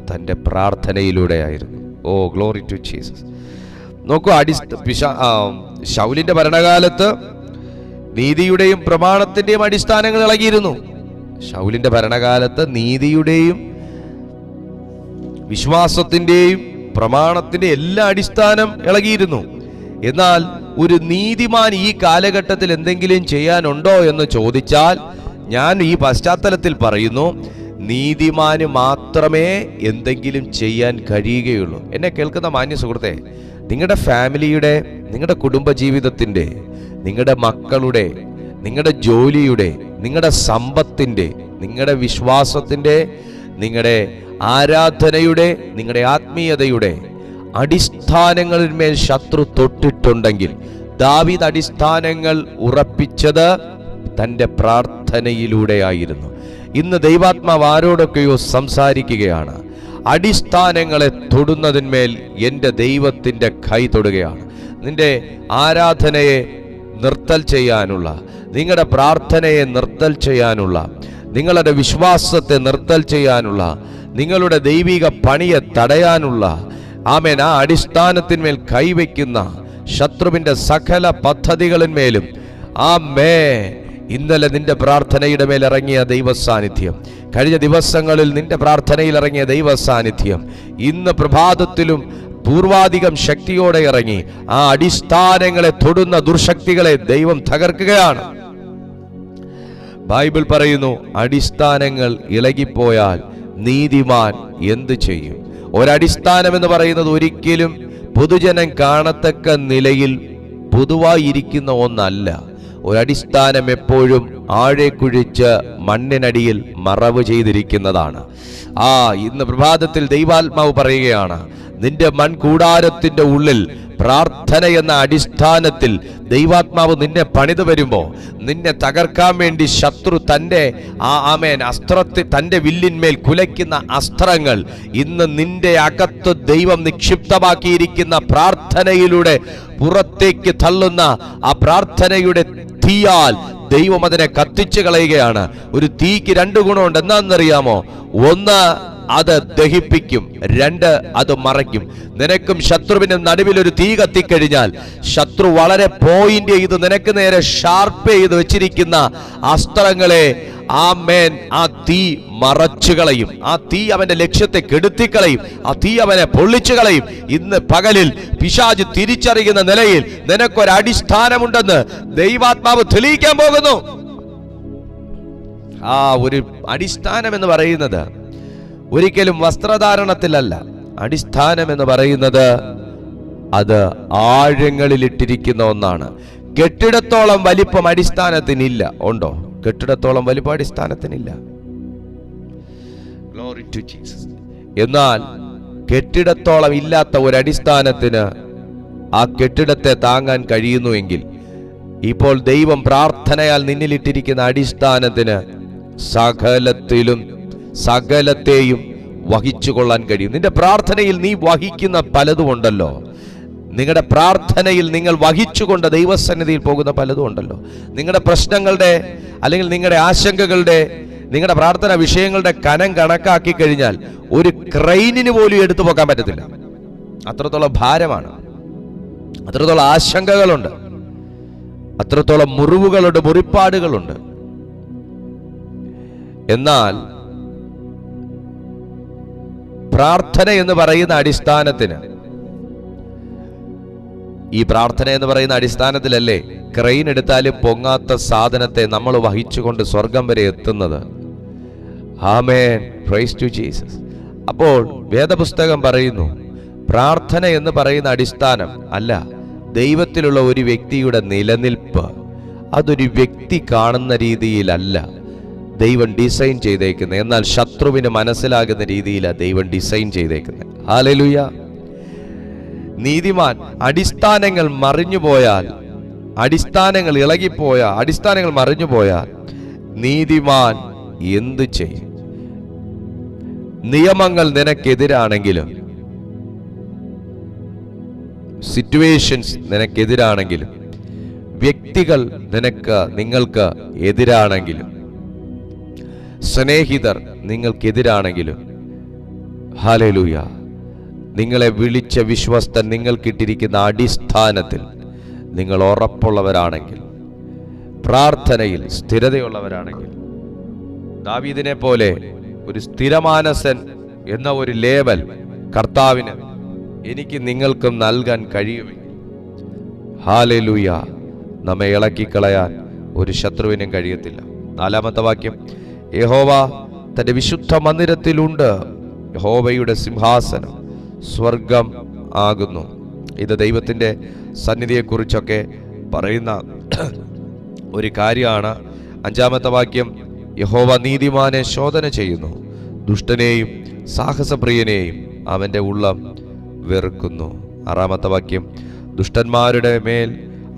തന്റെ പ്രാർത്ഥനയിലൂടെയായിരുന്നു. Oh glory to Jesus. നോക്കൂ, ശൗലിന്റെ ഭരണകാലത്ത് നീതിയുടെയും പ്രമാണത്തിന്റെയും അടിസ്ഥാനങ്ങൾ ഇളകിയിരുന്നു. ശൗലിന്റെ ഭരണകാലത്ത് നീതിയുടെയും വിശ്വാസത്തിന്റെയും പ്രമാണത്തിന്റെ എല്ലാ അടിസ്ഥാനം ഇളകിയിരുന്നു. എന്നാൽ ഒരു നീതിമാൻ ഈ കാലഘട്ടത്തിൽ എന്തെങ്കിലും ചെയ്യാനുണ്ടോ എന്ന് ചോദിച്ചാൽ ഞാൻ ഈ പശ്ചാത്തലത്തിൽ പറയുന്നു, നീതിമാന് മാത്രമേ എന്തെങ്കിലും ചെയ്യാൻ കഴിയുകയുള്ളൂ. എന്നെ കേൾക്കുന്ന മാന്യ സുഹൃത്തെ, നിങ്ങളുടെ ഫാമിലിയുടെ, നിങ്ങളുടെ കുടുംബജീവിതത്തിൻ്റെ, നിങ്ങളുടെ മക്കളുടെ, നിങ്ങളുടെ ജോലിയുടെ, നിങ്ങളുടെ സമ്പത്തിൻ്റെ, നിങ്ങളുടെ വിശ്വാസത്തിൻ്റെ, നിങ്ങളുടെ ആരാധനയുടെ, നിങ്ങളുടെ ആത്മീയതയുടെ അടിസ്ഥാനങ്ങളിന്മേൽ ശത്രു തൊട്ടിട്ടുണ്ടെങ്കിൽ, ദാവീദ് അടിസ്ഥാനങ്ങൾ ഉറപ്പിച്ചത് തൻ്റെ പ്രാർത്ഥനയിലൂടെയായിരുന്നു. ഇന്ന് ദൈവാത്മാവ് ആരോടൊക്കെയോ സംസാരിക്കുകയാണ്. അടിസ്ഥാനങ്ങളെ തൊടുന്നതിന്മേൽ എൻ്റെ ദൈവത്തിൻ്റെ കൈ തൊടുകയാണ്. നിന്റെ ആരാധനയെ നിർത്തൽ ചെയ്യാനുള്ള, നിങ്ങളുടെ പ്രാർത്ഥനയെ നിർത്തൽ ചെയ്യാനുള്ള, നിങ്ങളുടെ വിശ്വാസത്തെ നിർത്തൽ ചെയ്യാനുള്ള, നിങ്ങളുടെ ദൈവിക പണിയെ തടയാനുള്ള, ആമേൻ, ആ അടിസ്ഥാനത്തിന്മേൽ കൈവയ്ക്കുന്ന ശത്രുവിൻ്റെ സകല പദ്ധതികളിന്മേലും ഇന്നലെ നിന്റെ പ്രാർത്ഥനയുടെ മേൽ ഇറങ്ങിയ ദൈവ സാന്നിധ്യം, കഴിഞ്ഞ ദിവസങ്ങളിൽ നിന്റെ പ്രാർത്ഥനയിൽ ഇറങ്ങിയ ദൈവ സാന്നിധ്യം ഇന്ന് പ്രഭാതത്തിലും പൂർവാധികം ശക്തിയോടെ ഇറങ്ങി ആ അടിസ്ഥാനങ്ങളെ തൊടുന്ന ദുർശക്തികളെ ദൈവം തകർക്കുകയാണ്. ബൈബിൾ പറയുന്നു, അടിസ്ഥാനങ്ങൾ ഇളകിപ്പോയാൽ നീതിമാൻ എന്ത് ചെയ്യും? ഒരടിസ്ഥാനം എന്ന് പറയുന്നത് ഒരിക്കലും പൊതുജനം കാണത്തക്ക നിലയിൽ പൊതുവായിരിക്കുന്ന ഒന്നല്ല. ഒരടിസ്ഥാനം എപ്പോഴും ആഴെ കുഴിച്ച് മണ്ണിനടിയിൽ മറവ് ചെയ്തിരിക്കുന്നതാണ്. ഇന്ന് പ്രഭാതത്തിൽ ദൈവാത്മാവ് പറയുകയാണ്, നിന്റെ മൺകൂടാരത്തിന്റെ ഉള്ളിൽ പ്രാർത്ഥന എന്ന അടിസ്ഥാനത്തിൽ ദൈവാത്മാവ് നിന്നെ പണിതു വരുമ്പോൾ, നിന്നെ തകർക്കാൻ വേണ്ടി ശത്രു തൻ്റെ അസ്ത്രത്തിൽ, തൻ്റെ വില്ലിന്മേൽ കുലയ്ക്കുന്ന അസ്ത്രങ്ങൾ ഇന്ന് നിന്റെ അകത്ത് ദൈവം നിക്ഷിപ്തമാക്കിയിരിക്കുന്ന പ്രാർത്ഥനയിലൂടെ പുറത്തേക്ക് തള്ളുന്ന ആ പ്രാർത്ഥനയുടെ തീയാൽ ദൈവം അതിനെ കത്തിച്ചു കളയുകയാണ്. ഒരു തീക്ക് രണ്ട് ഗുണമുണ്ട്. എന്താണെന്നറിയാമോ? ഒന്ന്, അത് ദഹിപ്പിക്കും. രണ്ട്, അത് മറയ്ക്കും. നിനക്കും ശത്രുവിനും നടുവിൽ ഒരു തീ കത്തിക്കഴിഞ്ഞാൽ ശത്രു വളരെ പോയിന്റ് ചെയ്ത് നിനക്ക് നേരെ ഷാർപ്പ് ചെയ്ത് വെച്ചിരിക്കുന്ന അസ്ത്രങ്ങളെ ആ തീ മറച്ചു കളയും. ആ തീ അവന്റെ ലക്ഷ്യത്തെ കെടുത്തിക്കളയും. ആ തീ അവനെ പൊള്ളിച്ചു കളയും. ഇന്ന് പകലിൽ പിശാച് തിരിച്ചറിയുന്ന നിലയിൽ നിനക്കൊരടിസ്ഥാനമുണ്ടെന്ന് ദൈവാത്മാവ് തെളിയിക്കാൻ പോകുന്നു. ഒരു അടിസ്ഥാനം എന്ന് പറയുന്നത് ഒരിക്കലും വസ്ത്രധാരണത്തിലല്ല. അടിസ്ഥാനം എന്ന് പറയുന്നത് അത് ആഴങ്ങളിലിട്ടിരിക്കുന്ന ഒന്നാണ്. കെട്ടിടത്തോളം വലിപ്പം അടിസ്ഥാനത്തിനില്ല. ഉണ്ടോ? കെട്ടിടത്തോളം വലിപ്പം അടിസ്ഥാനത്തിനില്ല. Glory to Jesus. എന്നാൽ കെട്ടിടത്തോളം ഇല്ലാത്ത ഒരു അടിസ്ഥാനത്തിന് ആ കെട്ടിടത്തെ താങ്ങാൻ കഴിയുന്നുവെങ്കിൽ, ഇപ്പോൾ ദൈവം പ്രാർത്ഥനയാൽ നിന്നിലിട്ടിരിക്കുന്ന അടിസ്ഥാനത്തിന് സകലത്തെയും വഹിച്ചുകൊള്ളാൻ കഴിയും. നിന്റെ പ്രാർത്ഥനയിൽ നീ വഹിക്കുന്ന പലതും ഉണ്ടല്ലോ. നിങ്ങളുടെ പ്രാർത്ഥനയിൽ നിങ്ങൾ വഹിച്ചുകൊണ്ട് ദൈവസന്നിധിയിൽ പോകുന്ന പലതും ഉണ്ടല്ലോ. നിങ്ങളുടെ പ്രശ്നങ്ങളുടെ, അല്ലെങ്കിൽ നിങ്ങളുടെ ആശങ്കകളുടെ, നിങ്ങളുടെ പ്രാർത്ഥന വിഷയങ്ങളുടെ കനം കണക്കാക്കി കഴിഞ്ഞാൽ ഒരു ക്രെയിനിന് പോലും എടുത്തു പോകാൻ പറ്റത്തില്ല. അത്രത്തോളം ഭാരമാണ്, അത്രത്തോളം ആശങ്കകളുണ്ട്, അത്രത്തോളം മുറിവുകളുണ്ട്, മുറിപ്പാടുകളുണ്ട്. എന്നാൽ പ്രാർത്ഥന എന്ന് പറയുന്ന അടിസ്ഥാനത്തിന്, ഈ പ്രാർത്ഥന എന്ന് പറയുന്ന അടിസ്ഥാനത്തിലല്ലേ ക്രെയിൻ എടുത്താലും പൊങ്ങാത്ത സാധനത്തെ നമ്മൾ വഹിച്ചുകൊണ്ട് സ്വർഗം വരെ എത്തുന്നത്. ആമേൻ, പ്രൈസ് ടു ജീസസ്. അപ്പോൾ വേദപുസ്തകം പറയുന്നു, പ്രാർത്ഥന എന്ന് പറയുന്ന അടിസ്ഥാനം അല്ല, ദൈവത്തിലുള്ള ഒരു വ്യക്തിയുടെ നിലനിൽപ്പ് അതൊരു വ്യക്തി കാണുന്ന രീതിയിലല്ല ദൈവം ഡിസൈൻ ചെയ്തേക്കുന്നത്. എന്നാൽ ശത്രുവിന് മനസ്സിലാകുന്ന രീതിയിലാണ് ദൈവം ഡിസൈൻ ചെയ്തേക്കുന്നത്. ഹല്ലേലൂയ. നീതിമാൻ അടിസ്ഥാനങ്ങൾ മറിഞ്ഞുപോയാൽ, അടിസ്ഥാനങ്ങൾ ഇളകിപ്പോയാൽ, അടിസ്ഥാനങ്ങൾ മറിഞ്ഞുപോയാൽ നീതിമാൻ എന്തു ചെയ്യും? നിയമങ്ങൾ നിനക്കെതിരാണെങ്കിലും, സിറ്റുവേഷൻസ് നിനക്കെതിരാണെങ്കിലും, വ്യക്തികൾ നിങ്ങൾക്ക് എതിരാണെങ്കിലും, സ്നേഹിതർ നിങ്ങൾക്കെതിരാണെങ്കിലും, ഹല്ലേലൂയ, നിങ്ങളെ വിളിച്ച വിശ്വസ്തൻ നിങ്ങൾക്കിട്ടിരിക്കുന്ന അടിസ്ഥാനത്തിൽ നിങ്ങൾ ഉറപ്പുള്ളവരാണെങ്കിൽ, പ്രാർത്ഥനയിൽ സ്ഥിരതയുള്ളവരാണെങ്കിൽ, ദാവീദിനെ പോലെ ഒരു സ്ഥിരമാനസൻ എന്ന ഒരു ലേബൽ കർത്താവിന് എനിക്ക് നിങ്ങൾക്കും നൽകാൻ കഴിയുമെങ്കിൽ, ഹല്ലേലൂയ, നമ്മെ ഇളക്കിക്കളയാൻ ഒരു ശത്രുവിനും കഴിയത്തില്ല. 4-ാമത്തെ വാക്യം, യഹോവ തൻ്റെ വിശുദ്ധ മന്ദിരത്തിലുണ്ട്. യഹോവയുടെ സിംഹാസനം സ്വർഗം ആകുന്നു. ഇത് ദൈവത്തിൻ്റെ സന്നിധിയെക്കുറിച്ചൊക്കെ പറയുന്ന ഒരു കാര്യമാണ്. 5-ാമത്തെ വാക്യം, യഹോവ നീതിമാനെ ശോധന ചെയ്യുന്നു, ദുഷ്ടനെയും സാഹസപ്രിയനെയും അവൻ്റെ ഉള്ളം വെറുക്കുന്നു. 6-ാമത്തെ വാക്യം, ദുഷ്ടന്മാരുടെ മേൽ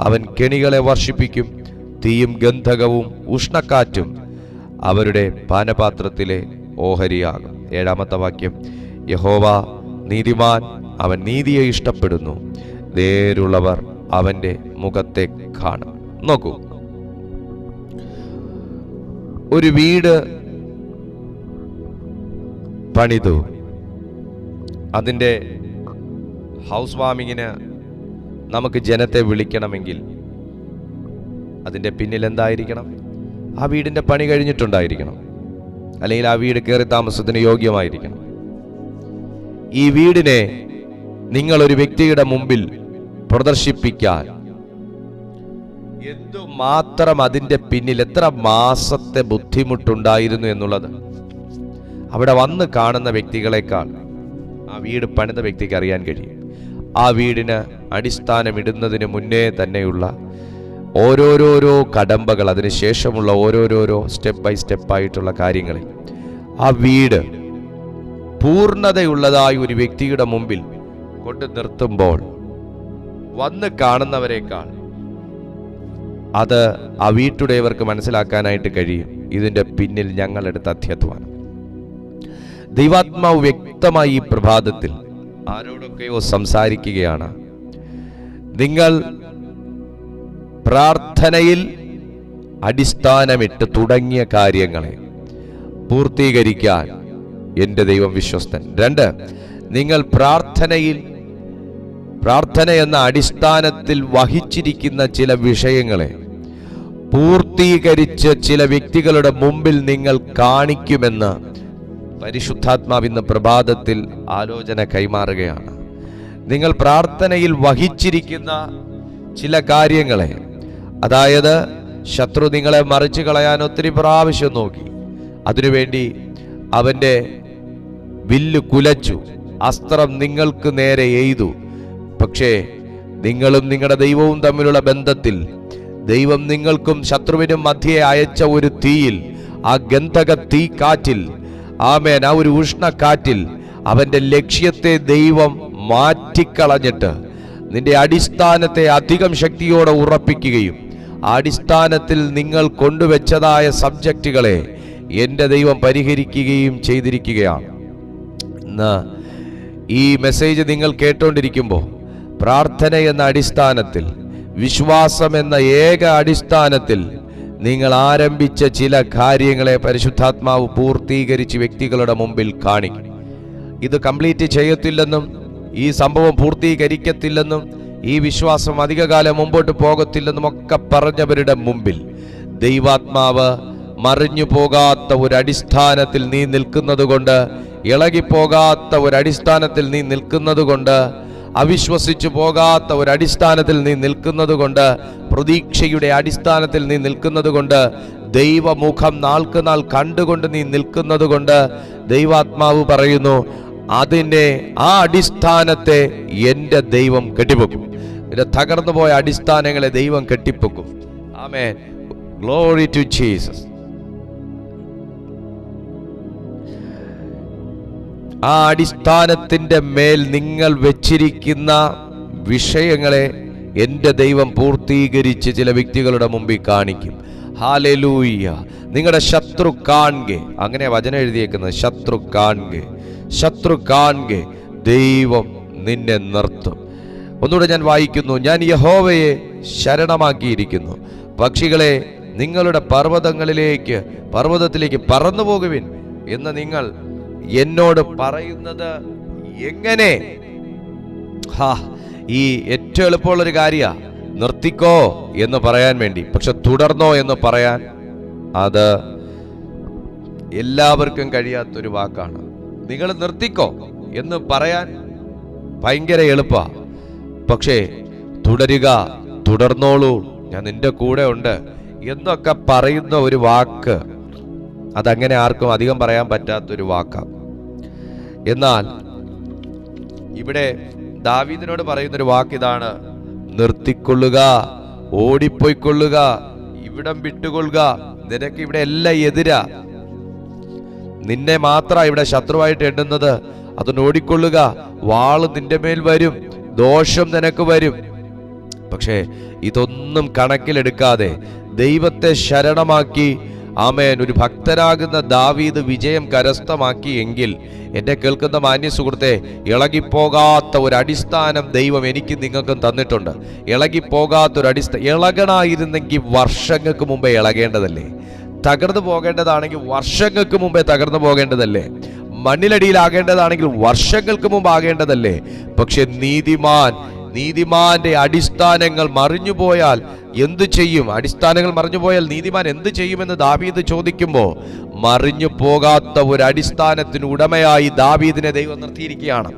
അവൻ കെണികളെ വർഷിപ്പിക്കും, തീയും ഗന്ധകവും ഉഷ്ണക്കാറ്റും അവരുടെ പാനപാത്രത്തിലെ ഓഹരിയാകും. 7-ാമത്തെ വാക്യം, യഹോവ നീതിമാൻ, അവൻ നീതിയെ ഇഷ്ടപ്പെടുന്നു, നേരുള്ളവർ അവൻ്റെ മുഖത്തെ കാണും. നോക്കൂ, ഒരു വീട് പണിതു, അതിൻ്റെ ഹൗസ് വാമിങ്ങിന് നമുക്ക് ജനത്തെ വിളിക്കണമെങ്കിൽ അതിൻ്റെ പിന്നിൽ എന്തായിരിക്കണം? ആ വീടിൻ്റെ പണി കഴിഞ്ഞിട്ടുണ്ടായിരിക്കണം, അല്ലെങ്കിൽ ആ വീട് കയറി താമസത്തിന് യോഗ്യമായിരിക്കണം. ഈ വീടിനെ നിങ്ങളൊരു വ്യക്തിയുടെ മുമ്പിൽ പ്രദർശിപ്പിക്കാൻ എന്തുമാത്രം അതിൻ്റെ പിന്നിൽ എത്ര മാസത്തെ ബുദ്ധിമുട്ടുണ്ടായിരുന്നു എന്നുള്ളത് അവിടെ വന്ന് കാണുന്ന വ്യക്തികളെക്കാൾ ആ വീട് പണിത വ്യക്തിക്ക് അറിയാൻ കഴിയും. ആ വീടിന് അടിസ്ഥാനമിടുന്നതിന് മുന്നേ തന്നെയുള്ള ഓരോരോരോ കടമ്പകൾ, അതിനുശേഷമുള്ള ഓരോരോരോ സ്റ്റെപ്പ് ബൈ സ്റ്റെപ്പായിട്ടുള്ള കാര്യങ്ങളിൽ ആ വീട് പൂർണ്ണതയുള്ളതായി ഒരു വ്യക്തിയുടെ മുമ്പിൽ കൊണ്ട് നിർത്തുമ്പോൾ വന്ന് കാണുന്നവരെക്കാൾ അത് ആ വീട്ടുടയവർക്ക് മനസ്സിലാക്കാനായിട്ട് കഴിയും, ഇതിൻ്റെ പിന്നിൽ ഞങ്ങളെടുത്ത അധ്വാനം. ദൈവാത്മാവ് വ്യക്തമായി ഈ പ്രഭാതത്തിൽ ആരോടൊക്കെയോ സംസാരിക്കുകയാണ്. നിങ്ങൾ പ്രാർത്ഥനയിൽ അടിസ്ഥാനമിട്ട് തുടങ്ങിയ കാര്യങ്ങളെ പൂർത്തീകരിക്കാൻ എൻ്റെ ദൈവം വിശ്വസ്തൻ. 2, നിങ്ങൾ പ്രാർത്ഥന എന്ന അടിസ്ഥാനത്തിൽ വഹിച്ചിരിക്കുന്ന ചില വിഷയങ്ങളെ പൂർത്തീകരിച്ച് ചില വ്യക്തികളുടെ മുമ്പിൽ നിങ്ങൾ കാണിക്കുമെന്ന് പരിശുദ്ധാത്മാവ് ഇന്ന് പ്രഭാതത്തിൽ ആലോചന കൈമാറുകയാണ്. നിങ്ങൾ പ്രാർത്ഥനയിൽ വഹിച്ചിരിക്കുന്ന ചില കാര്യങ്ങളെ, അതായത് ശത്രു നിങ്ങളെ മറിച്ചു കളയാൻ ഒത്തിരി പ്രാവശ്യം നോക്കി, അതിനുവേണ്ടി അവൻ്റെ വില്ല് കുലച്ചു, അസ്ത്രം നിങ്ങൾക്ക് നേരെ എയ്തു. പക്ഷേ നിങ്ങളും നിങ്ങളുടെ ദൈവവും തമ്മിലുള്ള ബന്ധത്തിൽ ദൈവം നിങ്ങൾക്കും ശത്രുവിനും മധ്യേ അയച്ച ഒരു തീയിൽ, ആ ഗന്ധക തീ കാറ്റിൽ, ആമേൻ, ആ ഒരു ഉഷ്ണക്കാറ്റിൽ അവൻ്റെ ലക്ഷ്യത്തെ ദൈവം മാറ്റിക്കളഞ്ഞിട്ട് നിന്റെ അടിസ്ഥാനത്തെ അധികം ശക്തിയോടെ ഉറപ്പിക്കുകയും ആ അടിസ്ഥാനത്തിൽ നിങ്ങൾ കൊണ്ടുവച്ചതായ സബ്ജക്റ്റുകളെ എൻ്റെ ദൈവം പരിഹരിക്കുകയും ചെയ്തിരിക്കുകയാണ്. ഇന്ന് ഈ മെസ്സേജ് നിങ്ങൾ കേട്ടുകൊണ്ടിരിക്കുമ്പോൾ പ്രാർത്ഥന എന്ന അടിസ്ഥാനത്തിൽ, വിശ്വാസം എന്ന ഏക അടിസ്ഥാനത്തിൽ നിങ്ങൾ ആരംഭിച്ച ചില കാര്യങ്ങളെ പരിശുദ്ധാത്മാവ് പൂർത്തീകരിച്ച് വ്യക്തികളുടെ മുമ്പിൽ കാണിക്കും. ഇത് കംപ്ലീറ്റ് ചെയ്യത്തില്ലെന്നും ഈ സംഭവം പൂർത്തീകരിക്കത്തില്ലെന്നും ഈ വിശ്വാസം അധികകാലം മുമ്പോട്ട് പോകത്തില്ലെന്നും ഒക്കെ പറഞ്ഞവരുടെ മുമ്പിൽ ദൈവാത്മാവ് മറിഞ്ഞു പോകാത്ത ഒരു അടിസ്ഥാനത്തിൽ നീ നിൽക്കുന്നത് കൊണ്ട്, ഇളകിപ്പോകാത്ത ഒരു അടിസ്ഥാനത്തിൽ നീ നിൽക്കുന്നത് കൊണ്ട്, അവിശ്വസിച്ചു പോകാത്ത ഒരു അടിസ്ഥാനത്തിൽ നീ നിൽക്കുന്നത് കൊണ്ട്, പ്രതീക്ഷയുടെ അടിസ്ഥാനത്തിൽ നീ നിൽക്കുന്നത് കൊണ്ട്, ദൈവമുഖം നാൾക്ക് നാൾ കണ്ടുകൊണ്ട് നീ നിൽക്കുന്നത് കൊണ്ട് ദൈവാത്മാവ് പറയുന്നു, ആ അടിസ്ഥാനത്തെ എൻ്റെ ദൈവം കെട്ടിപ്പൊക്കും. ഇതിന്റെ തകർന്നുപോയ അടിസ്ഥാനങ്ങളെ ദൈവം കെട്ടിപ്പൊക്കും. ആമേൻ, ഗ്ലോറി ടു ജീസസ്. ആ അടിസ്ഥാനത്തിൻ്റെ മേൽ നിങ്ങൾ വെച്ചിരിക്കുന്ന വിഷയങ്ങളെ എൻ്റെ ദൈവം പൂർത്തീകരിച്ച് ചില വ്യക്തികളുടെ മുമ്പിൽ കാണിക്കും. ഹല്ലേലൂയ. നിങ്ങളുടെ ശത്രു കാണുക, അങ്ങനെ വചനം എഴുതിയേക്കുന്നത്, ശത്രു കാണുക ദൈവം നിന്നെ നിർത്തും. ഒന്നുകൂടെ ഞാൻ വായിക്കുന്നു, ഞാൻ യഹോവയെ ശരണമാക്കിയിരിക്കുന്നു. പക്ഷികളെ നിങ്ങളുടെ പർവ്വതത്തിലേക്ക് പറന്നു പോകുവിൻ എന്ന് നിങ്ങൾ എന്നോട് പറയുന്നത് എങ്ങനെ? ഈ ഏറ്റവും എളുപ്പമുള്ളൊരു കാര്യമാണ് നിർത്തിക്കോ എന്ന് പറയാൻ വേണ്ടി. പക്ഷെ തുടർന്നോ എന്ന് പറയാൻ അത് എല്ലാവർക്കും കഴിയാത്തൊരു വാക്കാണ്. നിങ്ങൾ നിർത്തിക്കോ എന്ന് പറയാൻ ഭയങ്കര എളുപ്പമാണ്. പക്ഷേ തുടരുക, തുടർന്നോളൂ, ഞാൻ നിന്റെ കൂടെ ഉണ്ട് എന്നൊക്കെ പറയുന്ന ഒരു വാക്ക് അതങ്ങനെ ആർക്കും അധികം പറയാൻ പറ്റാത്തൊരു വാക്കാണ്. എന്നാൽ ഇവിടെ ദാവീദിനോട് പറയുന്നൊരു വാക്ക് ഇതാണ്: നിർത്തിക്കൊള്ളുക, ഓടിപ്പോയിക്കൊള്ളുക, ഇവിടം വിട്ടുകൊള്ളുക. നിനക്ക് ഇവിടെ എല്ലാം എതിരാ, നിന്നെ മാത്രമാണ് ഇവിടെ ശത്രുവായിട്ട് എണ്ണുന്നത്. അതുകൊണ്ട് ഓടിക്കൊള്ളുക. വാള് നിന്റെ മേൽ വരും, ദോഷം നിനക്ക് വരും. പക്ഷേ ഇതൊന്നും കണക്കിലെടുക്കാതെ ദൈവത്തെ ശരണമാക്കി ആമേൻ ഒരു ഭക്തനാകുന്ന ദാവീദ് വിജയം കരസ്ഥമാക്കി എങ്കിൽ, എന്നെ കേൾക്കുന്ന മാന്യ സുഹൃത്തെ, ഇളകിപ്പോകാത്ത ഒരു അടിസ്ഥാനം ദൈവം എനിക്ക് നിങ്ങൾക്കും തന്നിട്ടുണ്ട്. ഇളകിപ്പോകാത്തൊരു അടിസ്ഥാനം. ഇളകണായിരുന്നെങ്കിൽ വർഷങ്ങൾക്ക് മുമ്പേ ഇളകേണ്ടതല്ലേ? തകർന്നു പോകേണ്ടതാണെങ്കിൽ വർഷങ്ങൾക്ക് മുമ്പേ തകർന്നു പോകേണ്ടതല്ലേ? മണ്ണിലടിയിലാകേണ്ടതാണെങ്കിൽ വർഷങ്ങൾക്ക് മുമ്പ് ആകേണ്ടതല്ലേ? പക്ഷെ നീതിമാന്റെ അടിസ്ഥാനങ്ങൾ മറിഞ്ഞുപോയാൽ എന്തു ചെയ്യും? അടിസ്ഥാനങ്ങൾ മറിഞ്ഞുപോയാൽ നീതിമാൻ എന്ത് ചെയ്യുമെന്ന് ദാവീദ് ചോദിക്കുമ്പോൾ, മറിഞ്ഞു പോകാത്ത ഒരു അടിസ്ഥാനത്തിന് ഉടമയായി ദാവീദിനെ ദൈവം നിർത്തിയിരിക്കുകയാണ്.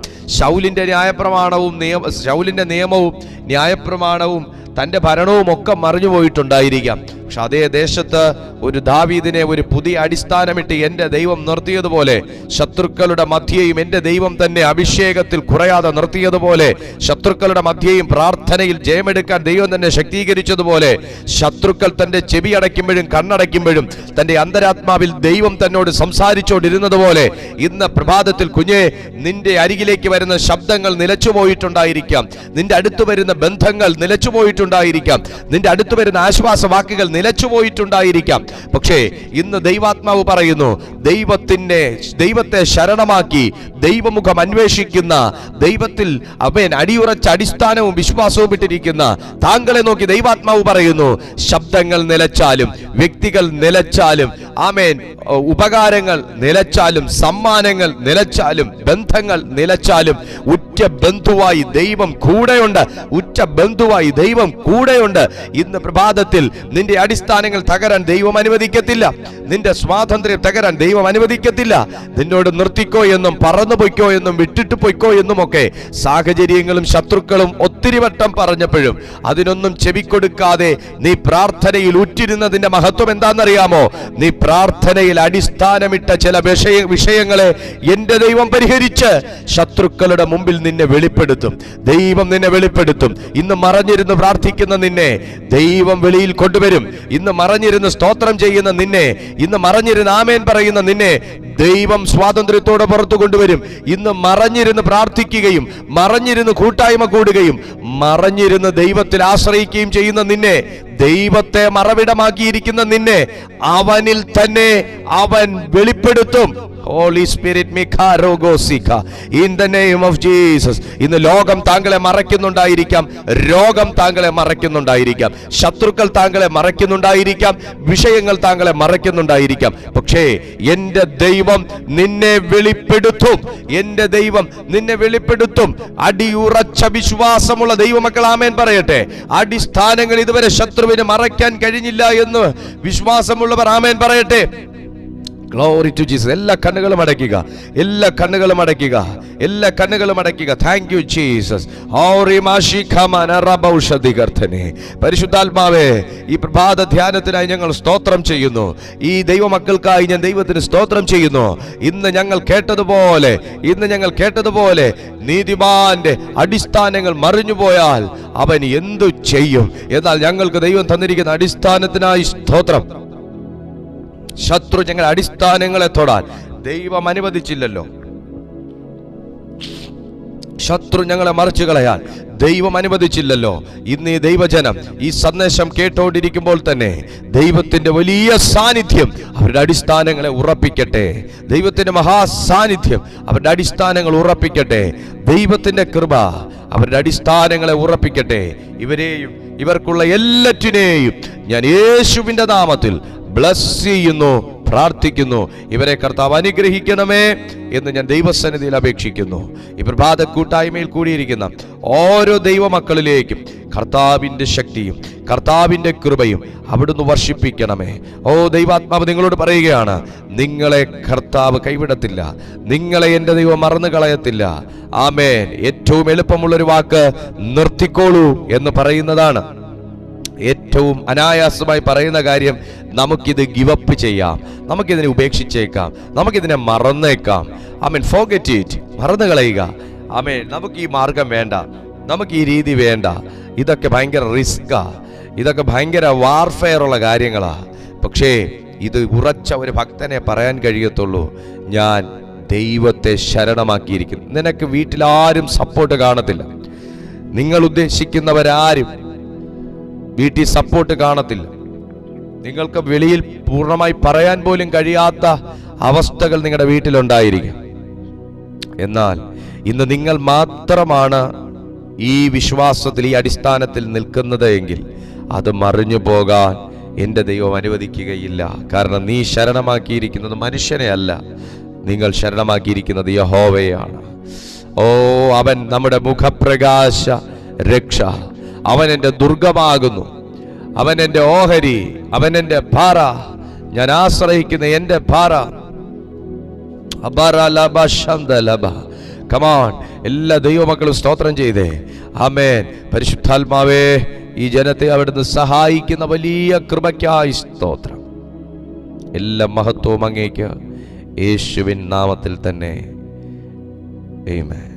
ശൗലിന്റെ നിയമവും ന്യായപ്രമാണവും തൻ്റെ ഭരണവും ഒക്കെ മറിഞ്ഞു പോയിട്ടുണ്ടായിരിക്കാം. പക്ഷെ അതേ ദേശത്ത് ഒരു ദാവീദിനെ ഒരു പുതിയ അടിസ്ഥാനമിട്ട് എൻ്റെ ദൈവം നിർത്തിയതുപോലെ, ശത്രുക്കളുടെ മധ്യേയും എൻ്റെ ദൈവം തന്നെ അഭിഷേകത്തിൽ കുറയാതെ നിർത്തിയതുപോലെ, ശത്രുക്കളുടെ മധ്യേയും പ്രാർത്ഥനയിൽ ജയമെടുക്കാൻ ദൈവം തന്നെ ശക്തീകരിച്ചതുപോലെ, ശത്രുക്കൾ തൻ്റെ ചെവി അടയ്ക്കുമ്പോഴും കണ്ണടയ്ക്കുമ്പോഴും തൻ്റെ അന്തരാത്മാവിൽ ദൈവം തന്നോട് സംസാരിച്ചുകൊണ്ടിരുന്നതുപോലെ, ഇന്ന് പ്രഭാതത്തിൽ കുഞ്ഞെ, നിന്റെ അരികിലേക്ക് വരുന്ന ശബ്ദങ്ങൾ നിലച്ചുപോയിട്ടുണ്ടായിരിക്കാം, നിന്റെ അടുത്ത് വരുന്ന ബന്ധങ്ങൾ നിലച്ചുപോയിട്ടുണ്ടായിരിക്കാം, നിന്റെ അടുത്ത് വരുന്ന ആശ്വാസ വാക്കുകൾ നിലച്ചുപോയിട്ടുണ്ടായിരിക്കാം. പക്ഷേ ഇന്ന് ദൈവാത്മാവ് പറയുന്നു, ദൈവത്തെ ശരണമാക്കി ദൈവമുഖം അന്വേഷിക്കുന്ന, ദൈവത്തിൽ അവൻ അടിയുറച്ച അടിസ്ഥാനവും വിശ്വാസവും ഇട്ടിരിക്കുന്ന താങ്കളെ നോക്കി ദൈവാത്മാവ് പറയുന്നു, ശബ്ദങ്ങൾ നിലച്ചാലും, വ്യക്തികൾ നിലച്ചാലും, ആമേൻ, ഉപകാരങ്ങൾ നിലച്ചാലും, സമ്മാനങ്ങൾ നിലച്ചാലും, ബന്ധങ്ങൾ നിലച്ചാലും, ഉറ്റ ബന്ധുവായി ദൈവം കൂടെയുണ്ട്. ഉറ്റ ബന്ധുവായി ദൈവം കൂടെയുണ്ട്. ഇന്ന് പ്രഭാതത്തിൽ നിന്റെ അടിസ്ഥാനങ്ങൾ തകരാൻ ദൈവം അനുവദിക്കത്തില്ല. നിന്റെ സ്വാതന്ത്ര്യം തകരാൻ ദൈവം അനുവദിക്കത്തില്ല. നിന്നോട് നിർത്തിക്കോ എന്നും പറന്നു പൊയ്ക്കോ എന്നും വിട്ടിട്ട് പൊയ്ക്കോ എന്നുമൊക്കെ സാഹചര്യങ്ങളും ശത്രുക്കളും ഒത്തിരി വട്ടം പറഞ്ഞപ്പോഴും അതിനൊന്നും ചെവിക്കൊടുക്കാതെ നീ പ്രാർത്ഥനയിൽ ഉറ്റിരുന്നതിന്റെ മഹത്വം എന്താണെന്നറിയാമോ? നീ പ്രാർത്ഥനയിൽ അടിസ്ഥാനമിട്ട ചില വിഷയങ്ങളെ എന്റെ ദൈവം പരിഹരിച്ച് ശത്രുക്കളുടെ മുമ്പിൽ നിന്നെ വെളിപ്പെടുത്തും. ദൈവം നിന്നെ വെളിപ്പെടുത്തും. ഇന്ന് മറഞ്ഞിരുന്ന് പ്രാർത്ഥിക്കുന്ന നിന്നെ ദൈവം വെളിയിൽ കൊണ്ടുവരും. ഇന്ന് മറഞ്ഞിരുന്ന് സ്തോത്രം ചെയ്യുന്ന നിന്നെ, ഇന്ന് മറഞ്ഞിരുന്ന് ആമേൻ പറയുന്ന നിന്നെ ദൈവം സ്വാതന്ത്ര്യത്തോടെ പുറത്തു കൊണ്ടുവരും. ഇന്ന് മറഞ്ഞിരുന്ന് പ്രാർത്ഥിക്കുകയും മറഞ്ഞിരുന്ന് കൂട്ടായ്മ കൂടുകയും മറഞ്ഞിരുന്ന് ദൈവത്തിൽ ആശ്രയിക്കുകയും ചെയ്യുന്ന നിന്നെ, ദൈവത്തെ മറവിടമാക്കിയിരിക്കുന്ന നിന്നെ അവനിൽ തന്നെ അവൻ വെളിപ്പെടുത്തും. Holy Spirit, in the name of Jesus. ഇന്ന് ലോകം താങ്കളെ മറയ്ക്കുന്നുണ്ടായിരിക്കാം, രോഗം താങ്കളെ മറയ്ക്കുന്നുണ്ടായിരിക്കാം, ശത്രുക്കൾ താങ്കളെ മറയ്ക്കുന്നുണ്ടായിരിക്കാം, വിഷയങ്ങൾ താങ്കളെ മറയ്ക്കുന്നുണ്ടായിരിക്കാം. പക്ഷേ എൻ്റെ ദൈവം നിന്നെ വെളിപ്പെടുത്തും. എൻ്റെ ദൈവം നിന്നെ വെളിപ്പെടുത്തും. അടിയുറച്ച വിശ്വാസമുള്ള ദൈവമക്കൾ ആമേൻ പറയട്ടെ. അടിസ്ഥാനങ്ങൾ ഇതുവരെ ശത്രുവിന് മറയ്ക്കാൻ കഴിഞ്ഞില്ല എന്ന് വിശ്വാസമുള്ളവർ ആമേൻ പറയട്ടെ. Glory to Jesus. എല്ലാ കണ്ണുകളും അടയ്ക്കുക, എല്ലാ കണ്ണുകളും അടയ്ക്കുക, എല്ലാ കണ്ണുകളും അടയ്ക്കുക. Thank you Jesus. പരിശുദ്ധാത്മാവേ, ഈ പ്രഭാത ധ്യാനത്തിനായി ഞങ്ങൾ സ്തോത്രം ചെയ്യുന്നു. ഈ ദൈവമക്കൾക്കായി ഞാൻ ദൈവത്തിന് സ്തോത്രം ചെയ്യുന്നു. ഇന്ന് ഞങ്ങൾ കേട്ടതുപോലെ നീതിമാന്റെ അടിസ്ഥാനങ്ങൾ മറിഞ്ഞുപോയാൽ അവൻ എന്തു ചെയ്യും? എന്നാൽ ഞങ്ങൾക്ക് ദൈവം തന്നിരിക്കുന്ന അടിസ്ഥാനത്തിനായി സ്തോത്രം. ശത്രു ഞങ്ങളുടെ അടിസ്ഥാനങ്ങളെ തൊടാൻ ദൈവം അനുവദിച്ചില്ലല്ലോ. ശത്രു ഞങ്ങളെ മറിച്ചു കളയാൻ ദൈവം അനുവദിച്ചില്ലല്ലോ. ഇന്ന് ഈ ദൈവജനം ഈ സന്ദേശം കേട്ടോണ്ടിരിക്കുമ്പോൾ തന്നെ ദൈവത്തിന്റെ വലിയ സാന്നിധ്യം അവരുടെ അടിസ്ഥാനങ്ങളെ ഉറപ്പിക്കട്ടെ. ദൈവത്തിന്റെ മഹാസാന്നിധ്യം അവരുടെ അടിസ്ഥാനങ്ങൾ ഉറപ്പിക്കട്ടെ. ദൈവത്തിന്റെ കൃപ അവരുടെ അടിസ്ഥാനങ്ങളെ ഉറപ്പിക്കട്ടെ. ഇവരെയും ഇവർക്കുള്ള എല്ലാറ്റിനെയും ഞാൻ യേശുവിന്റെ നാമത്തിൽ ബ്ലസ് ചെയ്യുന്നു, പ്രാർത്ഥിക്കുന്നു. ഇവരെ കർത്താവ് അനുഗ്രഹിക്കണമേ എന്ന് ഞാൻ ദൈവസന്നിധിയിൽ അപേക്ഷിക്കുന്നു. ഈ പ്രഭാത കൂട്ടായ്മയിൽ കൂടിയിരിക്കുന്ന ഓരോ ദൈവമക്കളിലേക്കും കർത്താവിൻ്റെ ശക്തിയും കർത്താവിൻ്റെ കൃപയും അവിടുന്ന് വർഷിപ്പിക്കണമേ. ഓ ദൈവാത്മാവ് നിങ്ങളോട് പറയുകയാണ്, നിങ്ങളെ കർത്താവ് കൈവിടത്തില്ല, നിങ്ങളെ എൻ്റെ ദൈവം മറന്നു കളയത്തില്ല. ആമേൻ. ഏറ്റവും എളുപ്പമുള്ളൊരു വാക്ക് നിർത്തിക്കോളൂ എന്ന് പറയുന്നതാണ്. ഏറ്റവും അനായാസമായി പറയുന്ന കാര്യം, നമുക്കിത് ഗിവപ്പ് ചെയ്യാം, നമുക്കിതിനെ ഉപേക്ഷിച്ചേക്കാം, നമുക്കിതിനെ മറന്നേക്കാം. ആമേൻ. ഫോർഗെറ്റ് ഇറ്റ്, മറന്നു കളയുക. ആമേൻ. നമുക്ക് ഈ മാർഗം വേണ്ട, നമുക്ക് ഈ രീതി വേണ്ട. ഇതൊക്കെ ഭയങ്കര റിസ്കാ, ഇതൊക്കെ ഭയങ്കര വാർഫെയർ ഉള്ള കാര്യങ്ങളാ. പക്ഷേ ഇത് ഉറച്ച ഒരു ഭക്തനെ പറയാൻ കഴിയത്തുള്ളൂ, ഞാൻ ദൈവത്തെ ശരണമാക്കിയിരിക്കുന്നു. നിനക്ക് വീട്ടിലാരും സപ്പോർട്ട് കാണത്തില്ല, നിങ്ങൾ ഉദ്ദേശിക്കുന്നവരാരും വീട്ടിൽ സപ്പോർട്ട് കാണത്തില്ല. നിങ്ങൾക്ക് വെളിയിൽ പൂർണ്ണമായി പറയാൻ പോലും കഴിയാത്ത അവസ്ഥകൾ നിങ്ങളുടെ വീട്ടിലുണ്ടായിരിക്കും. എന്നാൽ ഇന്ന് നിങ്ങൾ മാത്രമാണ് ഈ വിശ്വാസത്തിൽ, ഈ അടിസ്ഥാനത്തിൽ നിൽക്കുന്നത് എങ്കിൽ അത് മറിഞ്ഞു പോകാൻ എൻ്റെ ദൈവം അനുവദിക്കുകയില്ല. കാരണം നീ ശരണമാക്കിയിരിക്കുന്നത് മനുഷ്യനെ അല്ല, നിങ്ങൾ ശരണമാക്കിയിരിക്കുന്നത് യഹോവയാണ്. ഓ, അവൻ നമ്മുടെ മുഖപ്രകാശ രക്ഷ, അവൻ എൻ്റെ ദുർഗമാകുന്നു, അവൻ എൻ്റെ ഓഹരി, അവൻ എൻ്റെ പാറ, ഞാൻ ആശ്രയിക്കുന്ന എൻ്റെ പാറ. കമാൺ, എല്ലാ ദൈവമക്കളും സ്തോത്രം ചെയ്തേ. ആമേൻ. പരിശുദ്ധാത്മാവേ, ഈ ജനത്തെ അവിടുന്ന് സഹായിക്കുന്ന വലിയ കൃപയ്ക്കായി സ്തോത്രം. എല്ലാ മഹത്വവും അങ്ങേക്ക്, യേശുവിൻ നാമത്തിൽ തന്നെ. ആമേൻ.